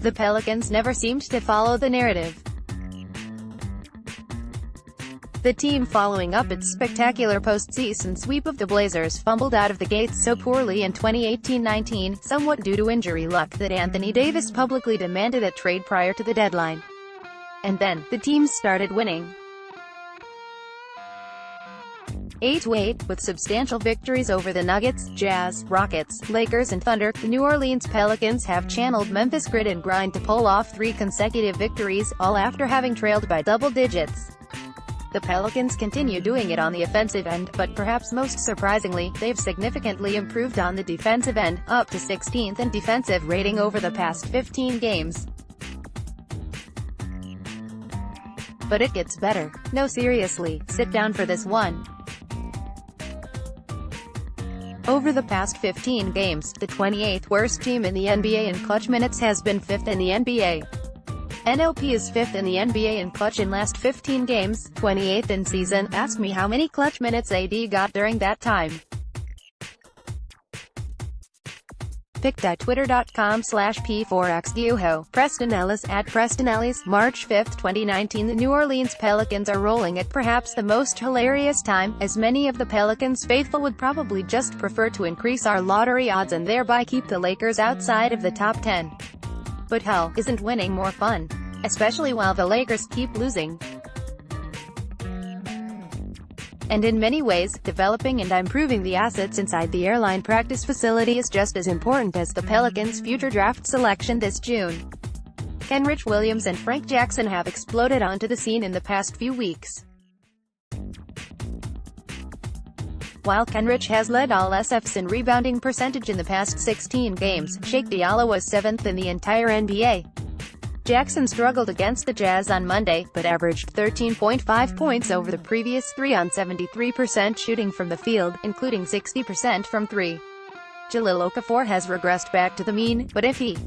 The Pelicans never seemed to follow the narrative. The team, following up its spectacular postseason sweep of the Blazers, fumbled out of the gates so poorly in 2018-19, somewhat due to injury luck, that Anthony Davis publicly demanded a trade prior to the deadline. And then, the team started winning. 8-8, with substantial victories over the Nuggets, Jazz, Rockets, Lakers and Thunder, the New Orleans Pelicans have channeled Memphis grit and grind to pull off 3 consecutive victories, all after having trailed by double digits. The Pelicans continue doing it on the offensive end, but perhaps most surprisingly, they've significantly improved on the defensive end, up to 16th in defensive rating over the past 15 games. But it gets better. No, seriously, sit down for this one. Over the past 15 games, the 28th worst team in the NBA in clutch minutes has been 5th in the NBA. NOP is 5th in the NBA in clutch in last 15 games, 28th in season. Ask me how many clutch minutes AD got during that time. Pic.twitter.com/P4XDUHO. Preston Ellis at Preston Ellis. March 5, 2019. The New Orleans Pelicans are rolling at perhaps the most hilarious time, as many of the Pelicans faithful would probably just prefer to increase our lottery odds and thereby keep the Lakers outside of the top 10. But hell, isn't winning more fun? Especially while the Lakers keep losing. And in many ways, developing and improving the assets inside the airline practice facility is just as important as the Pelicans' future draft selection this June. Kenrich Williams and Frank Jackson have exploded onto the scene in the past few weeks. While Kenrich has led all SFs in rebounding percentage in the past 16 games, Shake Diallo was 7th in the entire NBA. Jackson struggled against the Jazz on Monday, but averaged 13.5 points over the previous 3 on 73% shooting from the field, including 60% from 3. Jahlil Okafor has regressed back to the mean, but if he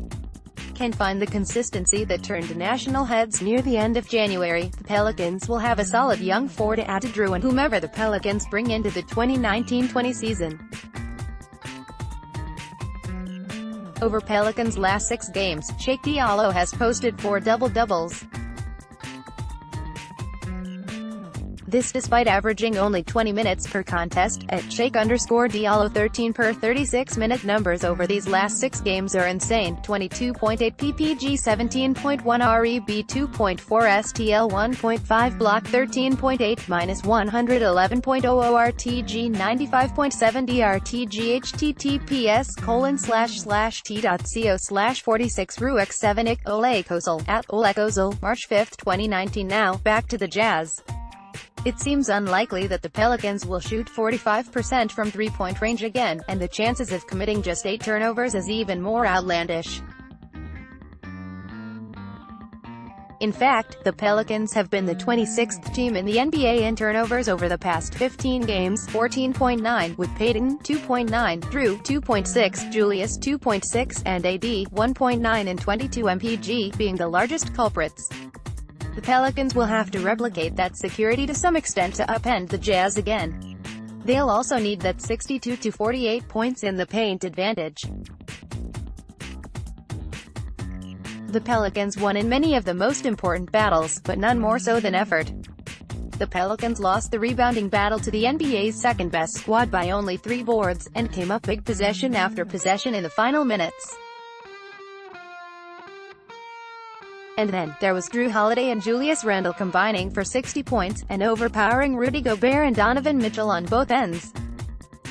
can find the consistency that turned national heads near the end of January, the Pelicans will have a solid young 4 to add to Jrue and whomever the Pelicans bring into the 2019-20 season. Over Pelicans' last 6 games, Shake Diallo has posted 4 double-doubles. This despite averaging only 20 minutes per contest. At Shake_Diallo 13 per 36-minute numbers over these last 6 games are insane. 22.8 ppg, 17.1 reb, 2.4 stl, 1.5 block, 13.8 minus 111.00 rtg, 95.7 drtg. https://t.co/46 ruex 7 ik Ole Kozul at Ole Kozul. March 5, 2019. Now, back to the Jazz. It seems unlikely that the Pelicans will shoot 45% from three-point range again, and the chances of committing just 8 turnovers is even more outlandish. In fact, the Pelicans have been the 26th team in the NBA in turnovers over the past 15 games, 14.9, with Peyton 2.9, Jrue 2.6, Julius 2.6, and AD 1.9 and 22 mpg being the largest culprits. The Pelicans will have to replicate that security to some extent to upend the Jazz again. They'll also need that 62 to 48 points in the paint advantage. The Pelicans won in many of the most important battles, but none more so than effort. The Pelicans lost the rebounding battle to the NBA's second-best squad by only 3 boards, and came up big possession after possession in the final minutes. And then, there was Jrue Holiday and Julius Randle combining for 60 points, and overpowering Rudy Gobert and Donovan Mitchell on both ends.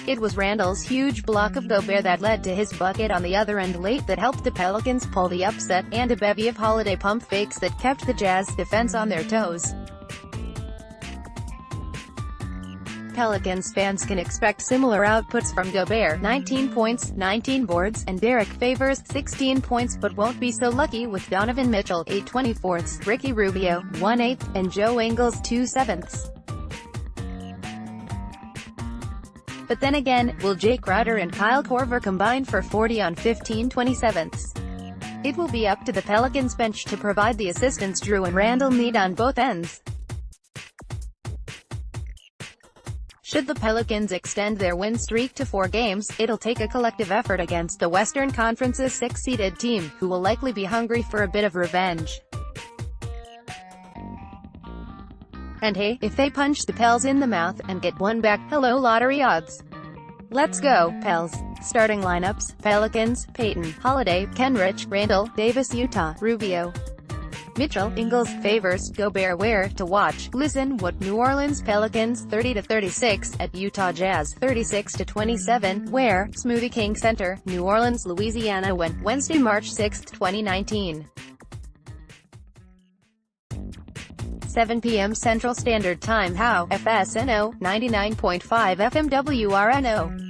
It was Randle's huge block of Gobert that led to his bucket on the other end late that helped the Pelicans pull the upset, and a bevy of Holiday pump fakes that kept the Jazz defense on their toes. Pelicans fans can expect similar outputs from Gobert, 19 points, 19 boards, and Derek Favors, 16 points, but won't be so lucky with Donovan Mitchell, 8/24, Ricky Rubio, 1/8, and Joe Ingles, 2/7. But then again, will Jay Crowder and Kyle Korver combine for 40 on 15/27? It will be up to the Pelicans bench to provide the assistance Jrue and Randle need on both ends. Should the Pelicans extend their win streak to 4 games, it'll take a collective effort against the Western Conference's 6-seeded team, who will likely be hungry for a bit of revenge. And hey, if they punch the Pels in the mouth and get one back, hello lottery odds. Let's go, Pels. Starting lineups: Pelicans, Payton, Holiday, Kenrich, Randall, Davis, Utah, Rubio, Mitchell, Ingles, Favors, Gobert. Where to watch? Listen what New Orleans Pelicans 30-36 at Utah Jazz 36-27. Where? Smoothie King Center, New Orleans, Louisiana. When? Wednesday, March 6, 2019. 7 p.m. Central Standard Time. How? FSNO 99.5 FM WRNO.